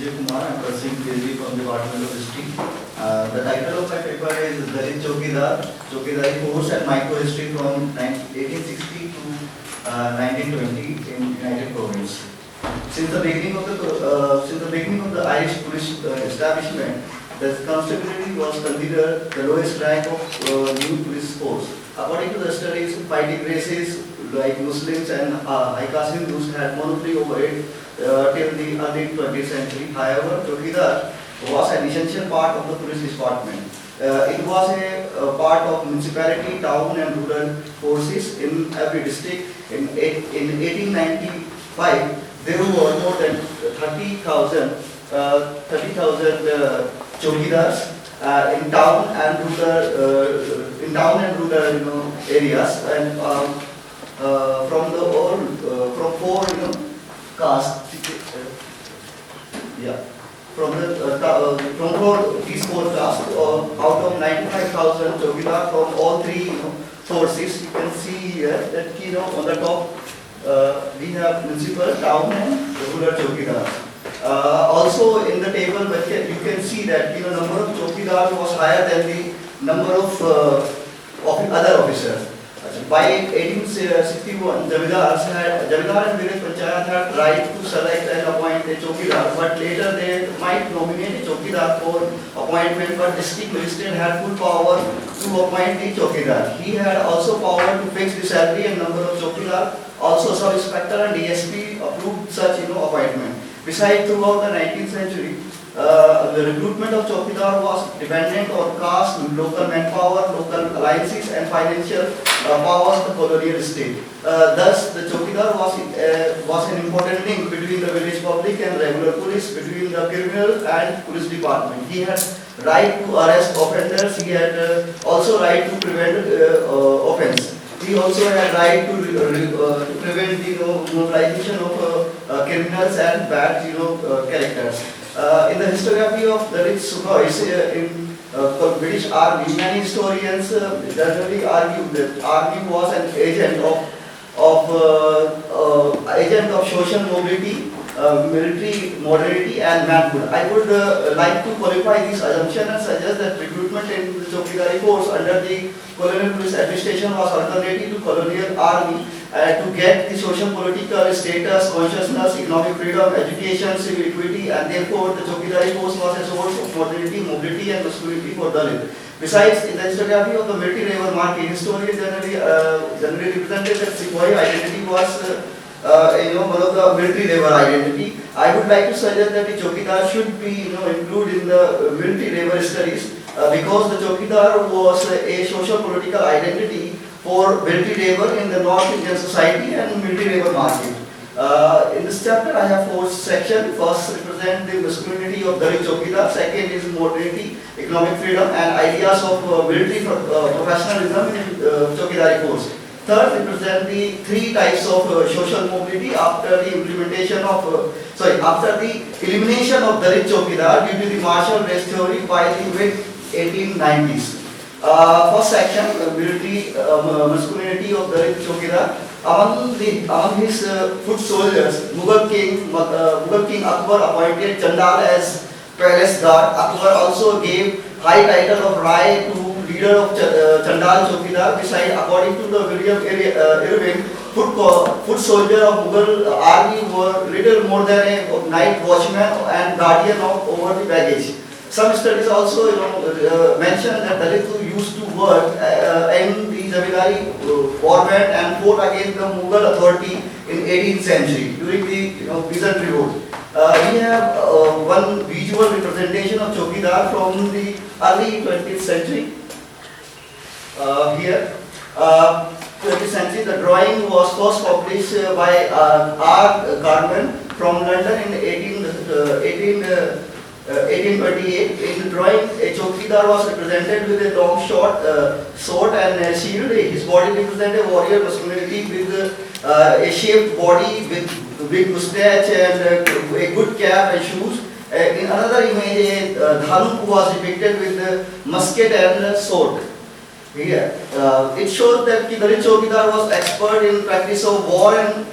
Vijay Kumar. I'm pursuing PhD from the Department of History. The title of my paper is Dalit Chaukidari Course and Micro-History from 1860 to 1920 in United Province. Since the beginning of the Irish police establishment, the constabulary was considered the lowest rank of new police force. According to the studies, fighting races like Muslims and high caste Hindus had monopoly over it till the early 20th century. However, Chaukidar was an essential part of the police department. It was a part of municipality, town and rural forces in every district. In 1895, there were more than 30,000 Chaukidars in town and rural, areas, and from four castes. These four castes, out of 95,000 Chaukidar from all three forces. You can see here that on the top we have municipal, town and rural Chaukidars. Also in the table you can see that number of Chaukidars was higher than the number of other officers. By 1861, Jamidar and village panchayat had right to select and appoint a Chaukidar, but later they might nominate a Chaukidar for appointment, but district magistrate had full power to appoint the Chaukidar. He had also power to fix the salary and number of Chaukidar. Also, sub-inspector and DSP approved such appointment. Besides, throughout the 19th century, the recruitment of Chaukidar was dependent on caste, local manpower, local alliances, and financial powers of the colonial state. Thus, the Chaukidar was an important link between the village public and regular police, between the criminal and police department. He had right to arrest offenders. He had also right to prevent offence. He also had right to prevent the mobilization of criminals and bad characters. In the historiography of Dalit Chaukidars in British Army, many historians generally argue that army was an agent of social mobility, military modernity and manhood. I would like to qualify this assumption and suggest that recruitment in the Chaukidari force under the colonial police administration was alternative to colonial army to get the social political status, consciousness, economic freedom, education, civil equity, and therefore the Chaukidari force was a source of modernity, mobility and masculinity for Dalit. Besides, in the historiography of the military labor market, historians generally represented that Sepoy identity was one of the military labor identity. I would like to suggest that the Chaukidar should be included in the military labor studies because the Chaukidar was a social political identity for military labor in the North Indian society and military labor market. In this chapter, I have four sections. First, represent the masculinity of Dalit Chaukidar. Second is modernity, economic freedom, and ideas of military professionalism in Chaukidari force. Third, represent the three types of social mobility after the elimination of Dalit Chaukidar due to the martial race theory by the mid 1890s. First section, military masculinity of Dalit Chaukidar. Among his foot soldiers, Mughal King Akbar appointed Chandal as palace guard. Akbar also gave high title of Rai to leader of Chandal Chaukidar. Besides, according to the William Irving, foot soldier of Mughal army were little more than a night watchman and guardian over the baggage. Some studies also mention that Dalit used to work in the Jamidari format and fought against the Mughal authority in 18th century during the Byzantine revolt. We have one visual representation of Chaukidar from the early 20th century. Here, 20th century, the drawing was first published by R. Carmen from London in 1828. In the drawing, a Chaukidar was represented with a long sword and a shield. His body represented a warrior masculinity with a shaped body with big mustache and a good cap and shoes. In another image, a Dhanuk was depicted with a musket and a sword. Here, it shows that Dalit Chaukidar was expert in practice of war and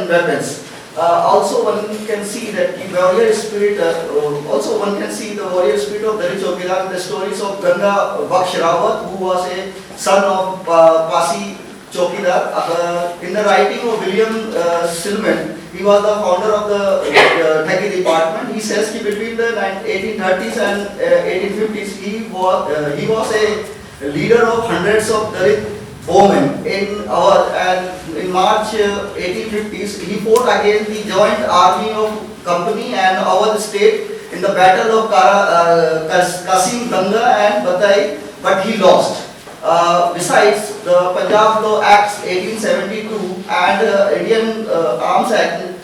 weapons. Also one can see that the warrior spirit, also one can see the warrior spirit of Dalit Chaukidar in the stories of Ganga Baksh Rawat, who was a son of Pasi Chaukidar. In the writing of William Silman, he was the founder of the Thagi department. He says that between the 1830s and 1850s, he was a leader of hundreds of Dalit bowmen. In March 1850s, he fought against the joint army of company and our state in the battle of Kasim Ganga and Batai, but he lost. Besides, the Punjab Law Acts 1872 and Indian Arms Act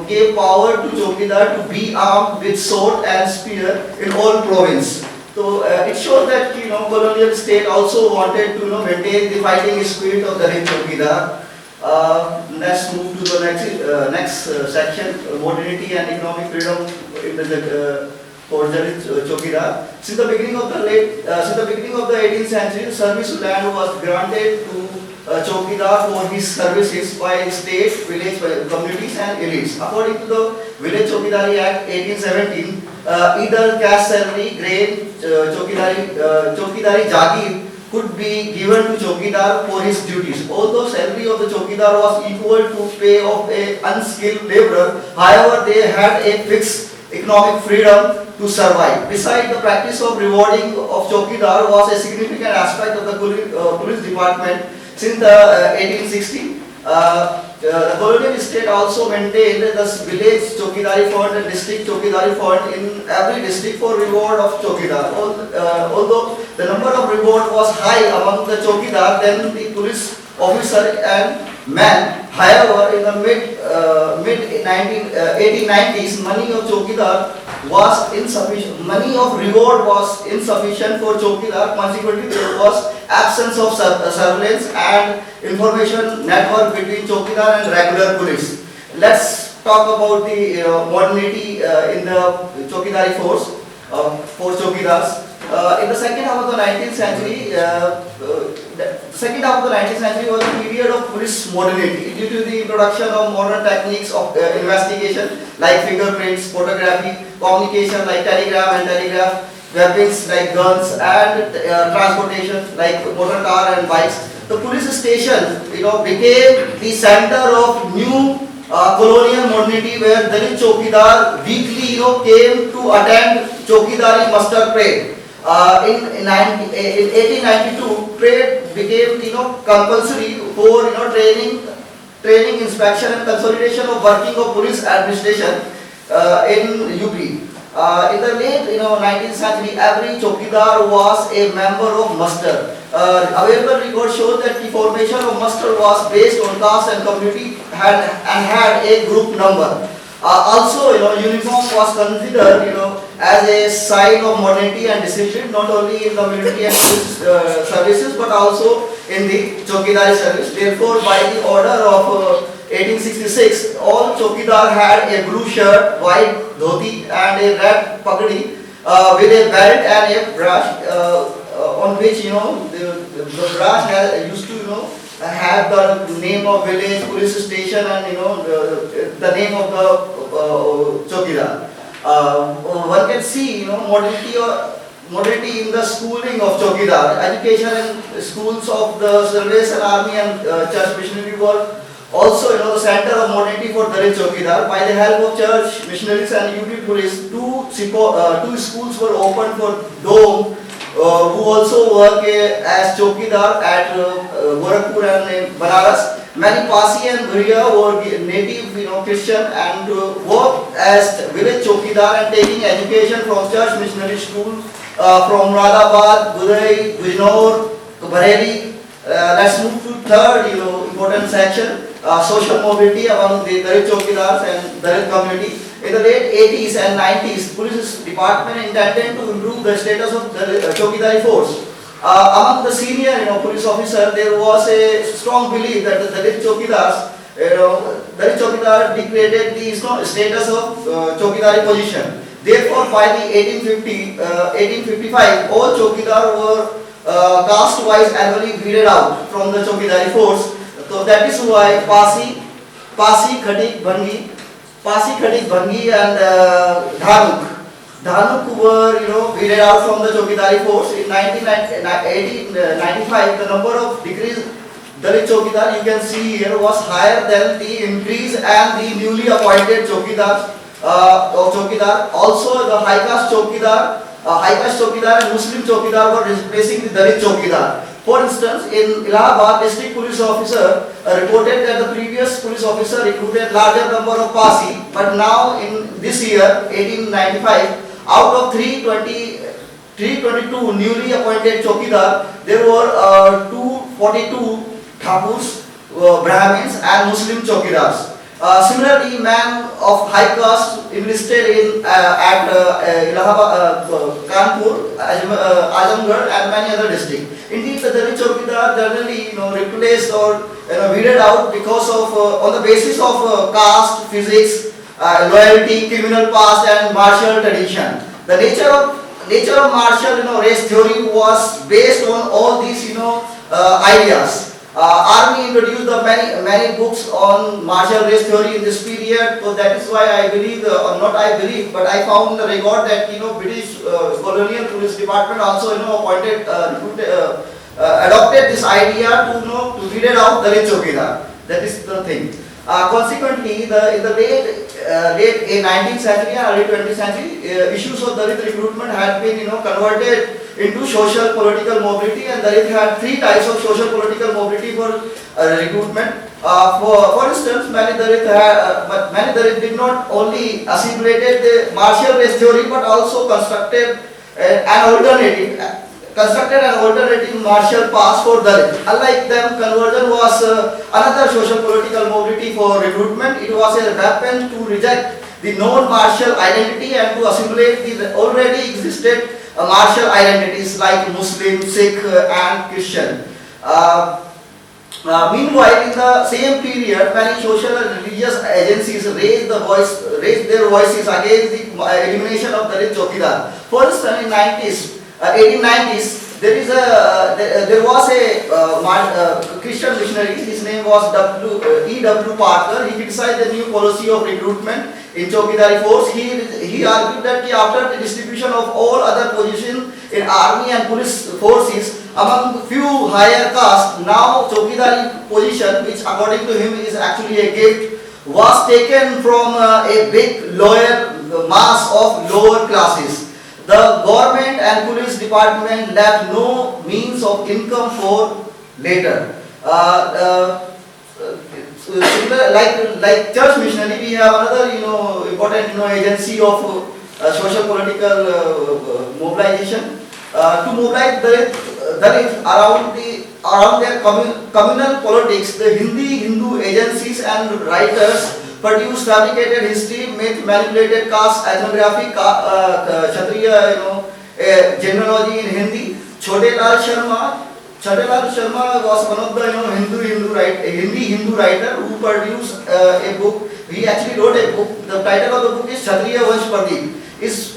gave power to Chaukidar to be armed with sword and spear in all province. So it shows that colonial state also wanted to maintain the fighting spirit of Dalit Chaukidar. Let's move to the next section, modernity and economic freedom in the for Dalit Chaukidar. Since the beginning of the 18th century, service land was granted to Chaukidar for his services by state, village communities and elites. According to the Village Chaukidari Act 1817, either cash salary, grain, Chaukidari Jagir could be given to Chaukidar for his duties. Although salary of the Chaukidar was equal to pay of a unskilled laborer, however, they had a fixed economic freedom to survive. Besides, the practice of rewarding of Chaukidar was a significant aspect of the police department since the 1860. The colonial state also maintained the village Chaukidari fund and district Chaukidari fund in every district for reward of Chaukidar. Although the number of reward was high among the Chaukidar than the police officer and man, however, in the mid 1890s, money of Chaukidar was insufficient. Money of reward was insufficient for Chaukidar. Consequently, there was absence of surveillance and information network between Chaukidar and regular police. Let's talk about the modernity in the Chaukidari force for Chaukidars. In the second half of the 19th century, was a period of police modernity due to the introduction of modern techniques of investigation like fingerprints, photography, communication like telegram and telegraph, weapons like guns, and transportation like motor car and bikes. The police station, became the center of new colonial modernity where Dalit Chaukidar weekly, came to attend Chaukidari muster parade. In 1892, parade became compulsory for training, inspection, and consolidation of working of police administration in UP. In the late 19th century, every Chaukidar was a member of muster. Available records show that the formation of muster was based on caste and community and had a group number. Also, uniform was considered, as a sign of modernity and discipline, not only in the military and police services, but also in the Chaukidari service. Therefore, by the order of 1866, all Chaukidar had a blue shirt, white dhoti, and a red pagdi with a belt and a brush, on which the brush used to have the name of village, police station, and the name of the Chaukidar. One can see modernity in the schooling of Chaukidar. Education in schools of the service and army and church missionary were also the center of modernity for Dalit Chaukidar. By the help of church missionaries and UP police, two schools were opened for Dome, who also work as Chaukidar at Gorakhpur and Banaras. Many Pasi and Bhuriya were native Christian and worked as village Chaukidar and taking education from church missionary school from Radhabad, Budai, Gujnor, Bareilly. Let's move to third important section, social mobility among the Dalit Chaukidars and Dalit community. In the late 80s and 90s, police department intended to improve the status of the Chaukidari force. Among the senior police officers, there was a strong belief that the Dalit Chaukidars, Dalit Chaukidar degraded the status of Chaukidari position. Therefore, by the 1855, all Chaukidar were caste-wise annually weeded out from the Chaukidari force. So that is why Pasi Pasi, Khadik, Bhangi, and Dhanuk. Dhanuk were, weeded out from the Chaukidari force. In 1895, the number of decreased Dalit Chaukidar, you can see here, was higher than the increase and the newly appointed Chaukidar. Also, the high caste Chaukidar and Muslim Chaukidar were replacing the Dalit Chaukidar. For instance, in Allahabad, district police officer reported that the previous police officer recruited larger number of Pasi, but now in this year, 1895, out of 322 newly appointed Chaukidar, there were 242 Thakurs, Brahmins and Muslim Chaukidars. Similarly, man of high caste enlisted in at Allahabad, Kanpur, Azamgarh and many other districts. Indeed, the Dalit Chaukidar generally replaced or weeded out because of on the basis of caste, physics, loyalty, criminal past and martial tradition. The nature of martial race theory was based on all these ideas. Army introduced the many books on martial race theory in this period, so that is why I believe, or not I believe, but I found the record that British colonial police department also adopted this idea to weed out Dalit Chaukidar. That is the thing. Consequently, in the late 19th century and early 20th century, issues of Dalit recruitment had been converted into social political mobility, and Dalit had three types of social political mobility for recruitment. For instance, many Dalit did not only assimilated the martial race theory but also constructed an alternative martial pass for Dalit. Unlike them, conversion was another social political mobility for recruitment. It was a weapon to reject the known martial identity and to assimilate the already existed martial identities like Muslim, Sikh and Christian. Meanwhile, in the same period, many social and religious agencies raised their voices against the elimination of Dalit Chaukidar. For instance, in 1890s, there was a Christian missionary. His name was E.W. Parker. He criticized the new policy of recruitment in Chaukidari force. He argued that after the distribution of all other positions in army and police forces among few higher castes, now Chaukidari position, which according to him is actually a gift, was taken from a big lower mass of lower classes. The government and police department left no means of income for later. Like church missionary, we have another important agency of social political mobilization to mobilize Dalit around their communal politics. The Hindu agencies and writers produced fabricated history, myth, manipulated caste, ethnography, Kshatriya, genealogy in Hindi. Chaukidar Sharma was one of the Hindu writer who produced a book. He actually wrote a book. The title of the book is Kshatriya Vansh Pradeep. This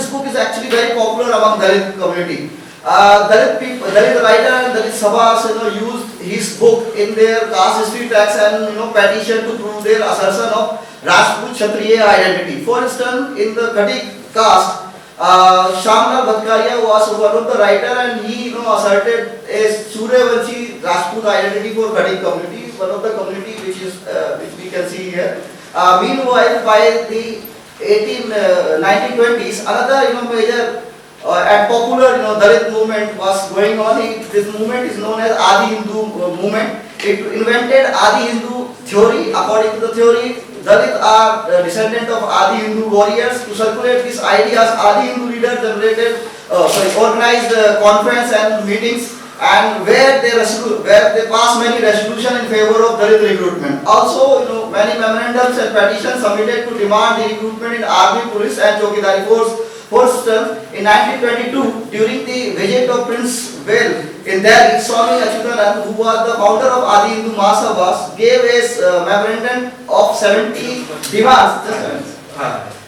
book is actually very popular among Dalit community. Dalit writer and Dalit Sabhas used his book in their caste history tracts and petition to prove their assertion of Rajput Kshatriya identity. For instance, in the Khadik caste, Shamlal Bhattacharya was one of the writer, and he asserted a Suryavanshi Rajput identity for Khadik community, one of the community which we can see here. Meanwhile, by the 1920s, another major and popular Dalit movement was going on. This movement is known as Adi Hindu movement. It invented Adi Hindu theory. According to the theory, Dalit are descendants of Adi Hindu warriors. To circulate these ideas, Adi Hindu leaders organized conference and meetings, and where they passed many resolutions in favor of Dalit recruitment. Also, many memorandums and petitions submitted to demand the recruitment in army, police and Chaukidari force. For instance, in 1922, during the visit of Prince Bell in Delhi, Swami Achyutanand, who was the founder of Adi Hindu Mahasabhas, gave a memorandum of 70 demands.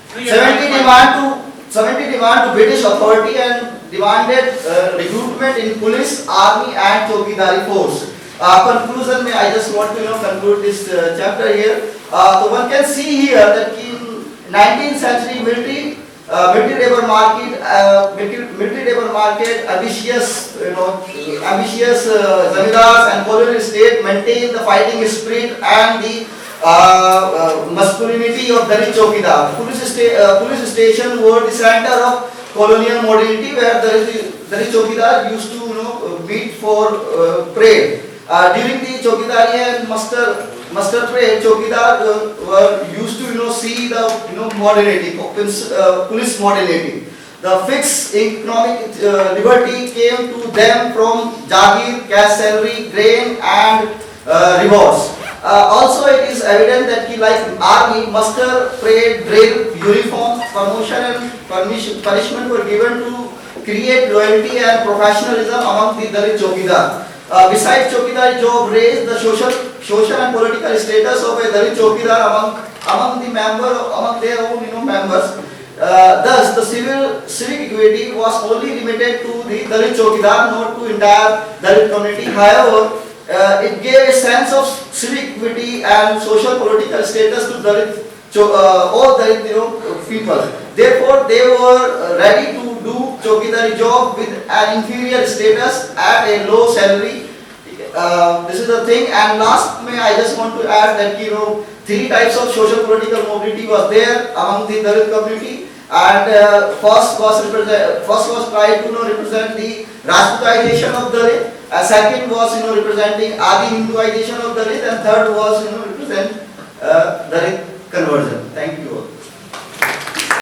70 demand to British authority and demanded recruitment in police, army and Chaukidari force. Conclusion में I just want to conclude this chapter here. So one can see here that in 19th century military labor market, ambitious zamindars and colonial state maintained the fighting spirit and the masculinity of Dalit Chaukidar. Police station were the center of colonial modernity, where Dalit Chaukidar used to meet for prayer. During the Chaukidari and muster parade, Chaukidar were used to see the modernity, police modernity. The fixed economic liberty came to them from Jagir, cash salary, grain and rewards. Also, it is evident that like army, muster, parade, drill, uniform, promotion and punishment were given to create loyalty and professionalism among the Dalit Chaukidar. Besides Chaukidari job raised the social and political status of a Dalit Chaukidar among their own members. Thus, the civic equity was only limited to the Dalit Chaukidar, not to entire Dalit community. However, it gave a sense of civic equity and social political status to all Dalit people. Therefore, they were ready to do Chaukidari job with an inferior status at a low salary. This is the thing. And last, I just want to add that three types of social political mobility was there among the Dalit community. And first was tried to represent the Rajputization of Dalit. Second was representing Adi Hinduization of Dalit, and third was represent Dalit conversion. Thank you all.